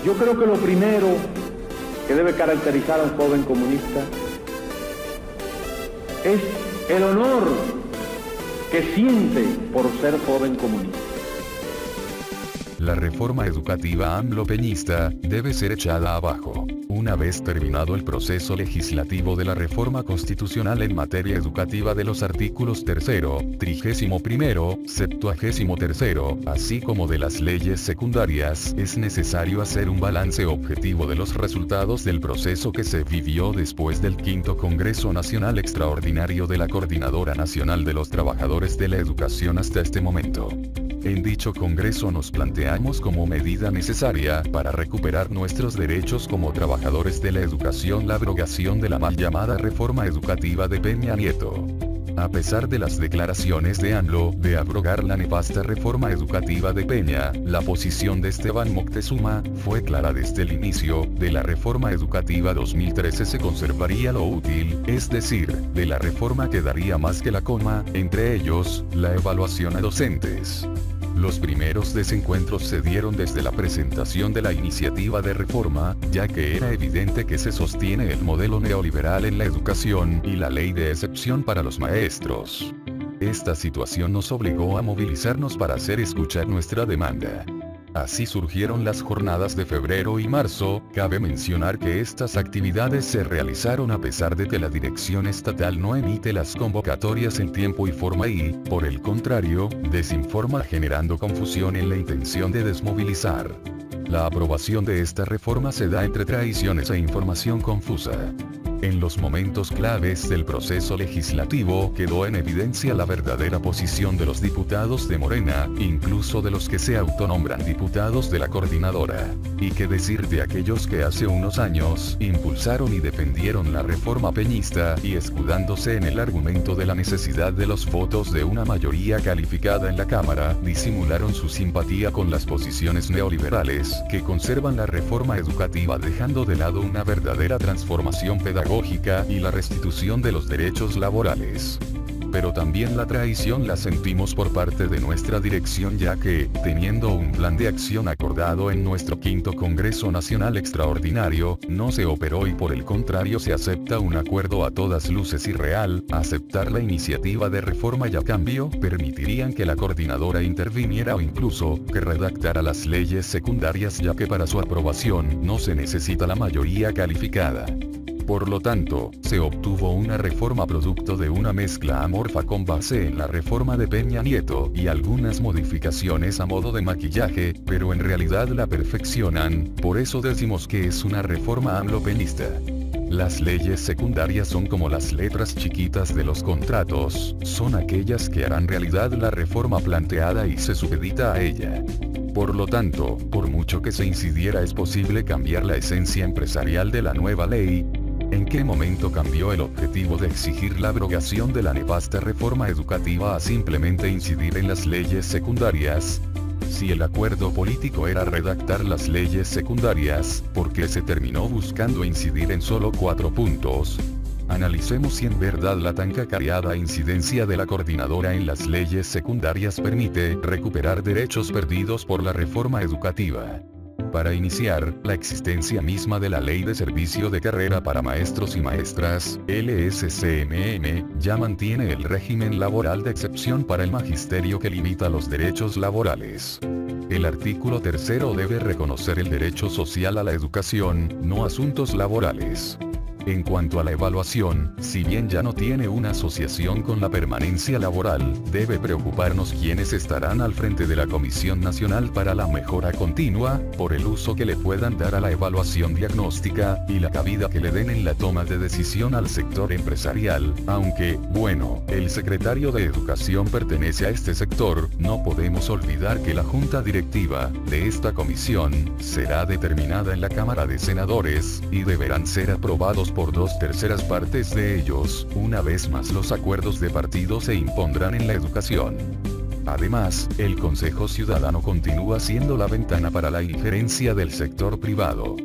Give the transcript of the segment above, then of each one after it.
Yo creo que lo primero que debe caracterizar a un joven comunista es el honor que siente por ser joven comunista. La reforma educativa AMLO-peñista debe ser echada abajo. Una vez terminado el proceso legislativo de la reforma constitucional en materia educativa de los artículos 3º, 31º, 73º, así como de las leyes secundarias, es necesario hacer un balance objetivo de los resultados del proceso que se vivió después del quinto Congreso Nacional Extraordinario de la Coordinadora Nacional de los Trabajadores de la Educación hasta este momento. En dicho Congreso nos planteamos como medida necesaria para recuperar nuestros derechos como trabajadores de la educación la abrogación de la mal llamada reforma educativa de Peña Nieto. A pesar de las declaraciones de AMLO de abrogar la nefasta reforma educativa de Peña, la posición de Esteban Moctezuma fue clara desde el inicio. De la reforma educativa 2013 se conservaría lo útil, es decir, de la reforma quedaría más que la coma, entre ellos, la evaluación a docentes. Los primeros desencuentros se dieron desde la presentación de la iniciativa de reforma, ya que era evidente que se sostiene el modelo neoliberal en la educación y la ley de excepción para los maestros. Esta situación nos obligó a movilizarnos para hacer escuchar nuestra demanda. Así surgieron las jornadas de febrero y marzo. Cabe mencionar que estas actividades se realizaron a pesar de que la dirección estatal no emite las convocatorias en tiempo y forma y, por el contrario, desinforma generando confusión en la intención de desmovilizar. La aprobación de esta reforma se da entre traiciones e información confusa. En los momentos claves del proceso legislativo quedó en evidencia la verdadera posición de los diputados de Morena, incluso de los que se autonombran diputados de la coordinadora. Y qué decir de aquellos que hace unos años impulsaron y defendieron la reforma peñista y escudándose en el argumento de la necesidad de los votos de una mayoría calificada en la Cámara, disimularon su simpatía con las posiciones neoliberales que conservan la reforma educativa dejando de lado una verdadera transformación pedagógica y la restitución de los derechos laborales. Pero también la traición la sentimos por parte de nuestra dirección ya que, teniendo un plan de acción acordado en nuestro quinto Congreso Nacional Extraordinario, no se operó y por el contrario se acepta un acuerdo a todas luces irreal. Aceptar la iniciativa de reforma y a cambio permitirían que la coordinadora interviniera o incluso que redactara las leyes secundarias ya que para su aprobación no se necesita la mayoría calificada. Por lo tanto, se obtuvo una reforma producto de una mezcla amorfa con base en la reforma de Peña Nieto y algunas modificaciones a modo de maquillaje, pero en realidad la perfeccionan, por eso decimos que es una reforma AMLO-peñista. Las leyes secundarias son como las letras chiquitas de los contratos, son aquellas que harán realidad la reforma planteada y se supedita a ella. Por lo tanto, por mucho que se incidiera es posible cambiar la esencia empresarial de la nueva ley. ¿En qué momento cambió el objetivo de exigir la abrogación de la nefasta reforma educativa a simplemente incidir en las leyes secundarias? Si el acuerdo político era redactar las leyes secundarias, ¿por qué se terminó buscando incidir en solo 4 puntos? Analicemos si en verdad la tan cacareada incidencia de la coordinadora en las leyes secundarias permite recuperar derechos perdidos por la reforma educativa. Para iniciar, la existencia misma de la Ley de Servicio de Carrera para Maestros y Maestras, LSCMM, ya mantiene el régimen laboral de excepción para el magisterio que limita los derechos laborales. El artículo 3º debe reconocer el derecho social a la educación, no asuntos laborales. En cuanto a la evaluación, si bien ya no tiene una asociación con la permanencia laboral, debe preocuparnos quiénes estarán al frente de la Comisión Nacional para la Mejora Continua, por el uso que le puedan dar a la evaluación diagnóstica, y la cabida que le den en la toma de decisión al sector empresarial, aunque, bueno, el secretario de Educación pertenece a este sector, no podemos olvidar que la junta directiva de esta comisión será determinada en la Cámara de Senadores, y deberán ser aprobados por 2/3 partes de ellos. Una vez más los acuerdos de partido se impondrán en la educación. Además, el Consejo Ciudadano continúa siendo la ventana para la injerencia del sector privado.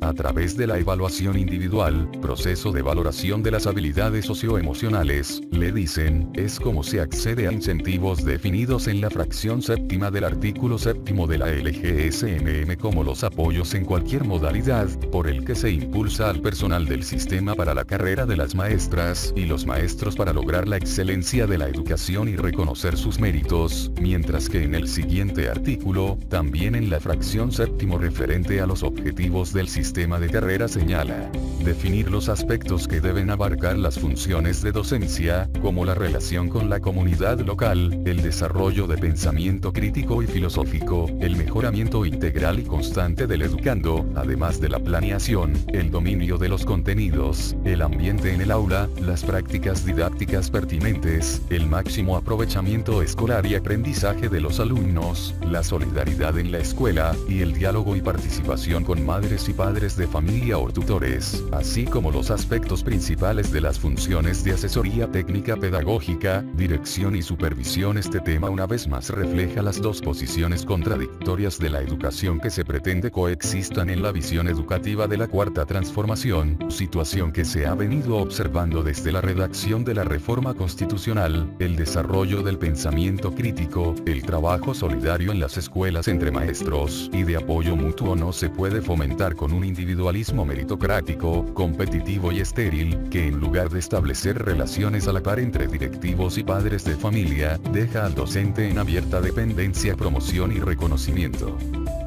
a través de la evaluación individual, proceso de valoración de las habilidades socioemocionales, le dicen, es como se accede a incentivos definidos en la fracción séptima del artículo séptimo de la LGSMM como los apoyos en cualquier modalidad, por el que se impulsa al personal del sistema para la carrera de las maestras y los maestros para lograr la excelencia de la educación y reconocer sus méritos, mientras que en el siguiente artículo, también en la fracción séptimo referente a los objetivos del sistema de carrera señala, definir los aspectos que deben abarcar las funciones de docencia, como la relación con la comunidad local, el desarrollo de pensamiento crítico y filosófico, el mejoramiento integral y constante del educando, además de la planeación, el dominio de los contenidos, el ambiente en el aula, las prácticas didácticas pertinentes, el máximo aprovechamiento escolar y aprendizaje de los alumnos, la solidaridad en la escuela, y el diálogo y participación con madres y padres de familia o tutores, así como los aspectos principales de las funciones de asesoría técnica pedagógica, dirección y supervisión. Este tema una vez más refleja las dos posiciones contradictorias de la educación que se pretende coexistan en la visión educativa de la Cuarta Transformación, situación que se ha venido observando desde la redacción de la reforma constitucional, el desarrollo del pensamiento crítico, el trabajo solidario en las escuelas entre maestros, y de apoyo mutuo no se puede fomentar con un individualismo meritocrático, competitivo y estéril, que en lugar de establecer relaciones a la par entre directivos y padres de familia, deja al docente en abierta dependencia, promoción y reconocimiento.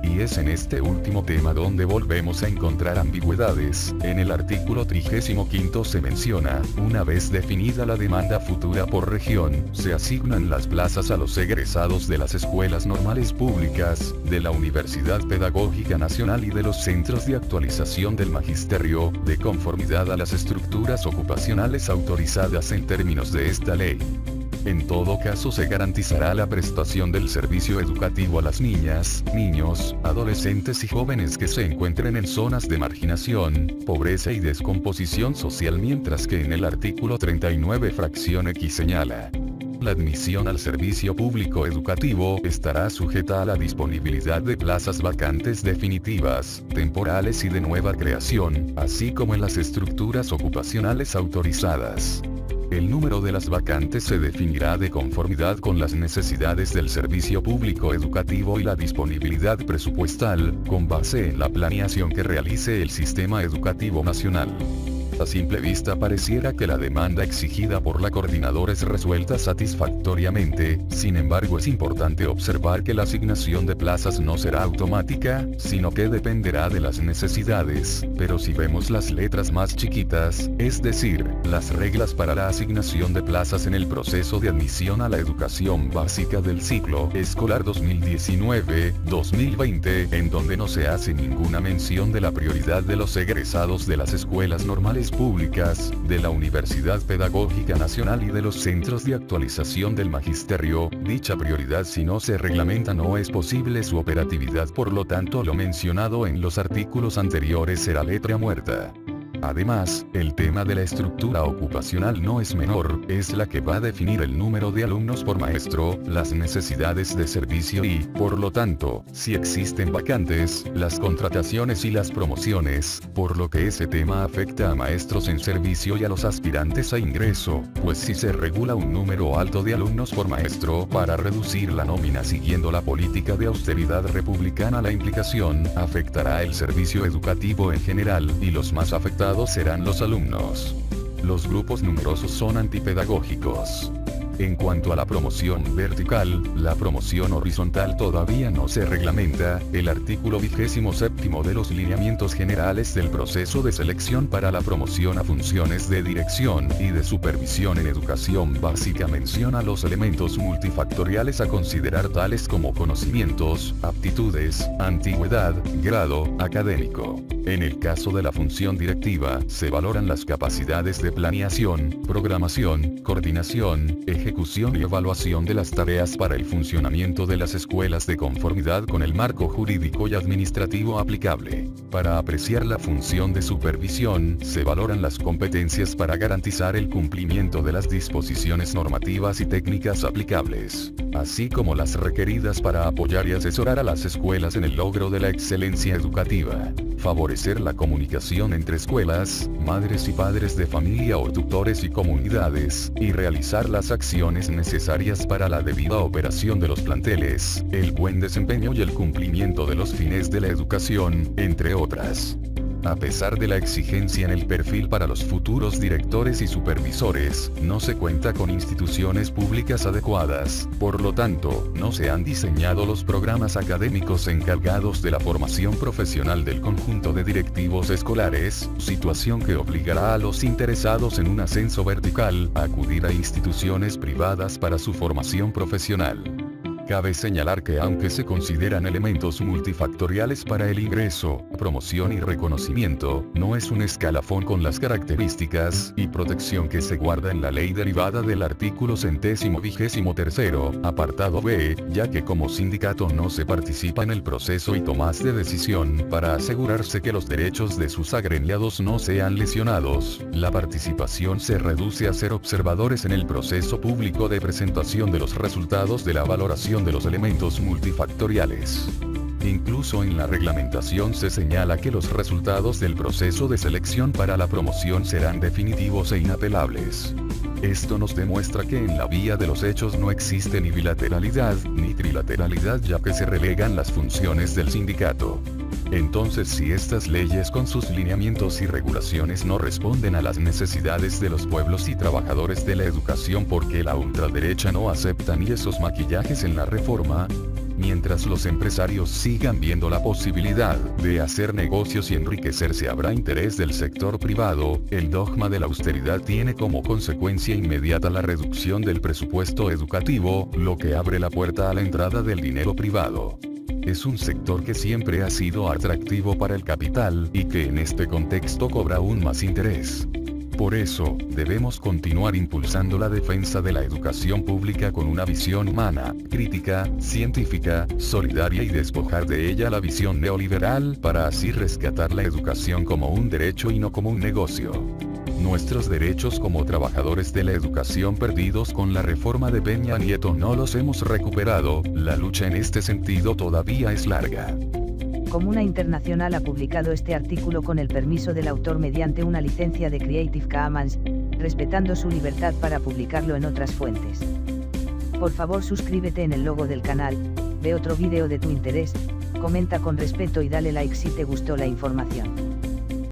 Y es en este último tema donde volvemos a encontrar ambigüedades. En el artículo 35 se menciona, una vez definida la demanda futura por región, se asignan las plazas a los egresados de las escuelas normales públicas, de la Universidad Pedagógica Nacional y de los centros de actualización del magisterio, de conformidad a las estructuras ocupacionales autorizadas en términos de esta ley. En todo caso se garantizará la prestación del servicio educativo a las niñas, niños, adolescentes y jóvenes que se encuentren en zonas de marginación, pobreza y descomposición social, mientras que en el artículo 39 fracción X señala: la admisión al servicio público educativo estará sujeta a la disponibilidad de plazas vacantes definitivas, temporales y de nueva creación, así como en las estructuras ocupacionales autorizadas. El número de las vacantes se definirá de conformidad con las necesidades del servicio público educativo y la disponibilidad presupuestal, con base en la planeación que realice el Sistema Educativo Nacional. A simple vista pareciera que la demanda exigida por la coordinadora es resuelta satisfactoriamente, sin embargo es importante observar que la asignación de plazas no será automática, sino que dependerá de las necesidades, pero si vemos las letras más chiquitas, es decir, las reglas para la asignación de plazas en el proceso de admisión a la educación básica del ciclo escolar 2019-2020, en donde no se hace ninguna mención de la prioridad de los egresados de las escuelas normales públicas, de la Universidad Pedagógica Nacional y de los centros de actualización del magisterio, dicha prioridad si no se reglamenta no es posible su operatividad, por lo tanto lo mencionado en los artículos anteriores será letra muerta. Además, el tema de la estructura ocupacional no es menor, es la que va a definir el número de alumnos por maestro, las necesidades de servicio y, por lo tanto, si existen vacantes, las contrataciones y las promociones, por lo que ese tema afecta a maestros en servicio y a los aspirantes a ingreso, pues si se regula un número alto de alumnos por maestro para reducir la nómina siguiendo la política de austeridad republicana, la implicación afectará el servicio educativo en general, y los más afectados serán los alumnos. Los grupos numerosos son antipedagógicos. En cuanto a la promoción vertical, la promoción horizontal todavía no se reglamenta. El artículo 27 de los lineamientos generales del proceso de selección para la promoción a funciones de dirección y de supervisión en educación básica menciona los elementos multifactoriales a considerar, tales como conocimientos, aptitudes, antigüedad, grado académico. En el caso de la función directiva, se valoran las capacidades de planeación, programación, coordinación, ejecución y evaluación de las tareas para el funcionamiento de las escuelas de conformidad con el marco jurídico y administrativo aplicable. Para apreciar la función de supervisión, se valoran las competencias para garantizar el cumplimiento de las disposiciones normativas y técnicas aplicables, así como las requeridas para apoyar y asesorar a las escuelas en el logro de la excelencia educativa, favorecer favorecer la comunicación entre escuelas, madres y padres de familia o tutores y comunidades, y realizar las acciones necesarias para la debida operación de los planteles, el buen desempeño y el cumplimiento de los fines de la educación, entre otras. A pesar de la exigencia en el perfil para los futuros directores y supervisores, no se cuenta con instituciones públicas adecuadas, por lo tanto, no se han diseñado los programas académicos encargados de la formación profesional del conjunto de directivos escolares, situación que obligará a los interesados en un ascenso vertical a acudir a instituciones privadas para su formación profesional. Cabe señalar que aunque se consideran elementos multifactoriales para el ingreso, promoción y reconocimiento, no es un escalafón con las características y protección que se guarda en la ley derivada del artículo 123º, apartado B, ya que como sindicato no se participa en el proceso y tomas de decisión para asegurarse que los derechos de sus agremiados no sean lesionados, la participación se reduce a ser observadores en el proceso público de presentación de los resultados de la valoración de los elementos multifactoriales. Incluso en la reglamentación se señala que los resultados del proceso de selección para la promoción serán definitivos e inapelables. Esto nos demuestra que en la vía de los hechos no existe ni bilateralidad, ni trilateralidad, ya que se relegan las funciones del sindicato. Entonces, si estas leyes con sus lineamientos y regulaciones no responden a las necesidades de los pueblos y trabajadores de la educación, porque la ultraderecha no acepta ni esos maquillajes en la reforma, mientras los empresarios sigan viendo la posibilidad de hacer negocios y enriquecerse, habrá interés del sector privado. El dogma de la austeridad tiene como consecuencia inmediata la reducción del presupuesto educativo, lo que abre la puerta a la entrada del dinero privado. Es un sector que siempre ha sido atractivo para el capital, y que en este contexto cobra aún más interés. Por eso, debemos continuar impulsando la defensa de la educación pública con una visión humana, crítica, científica, solidaria, y despojar de ella la visión neoliberal para así rescatar la educación como un derecho y no como un negocio. Nuestros derechos como trabajadores de la educación perdidos con la reforma de Peña Nieto no los hemos recuperado, la lucha en este sentido todavía es larga. Comuna Internacional ha publicado este artículo con el permiso del autor mediante una licencia de Creative Commons, respetando su libertad para publicarlo en otras fuentes. Por favor, suscríbete en el logo del canal, ve otro vídeo de tu interés, comenta con respeto y dale like si te gustó la información.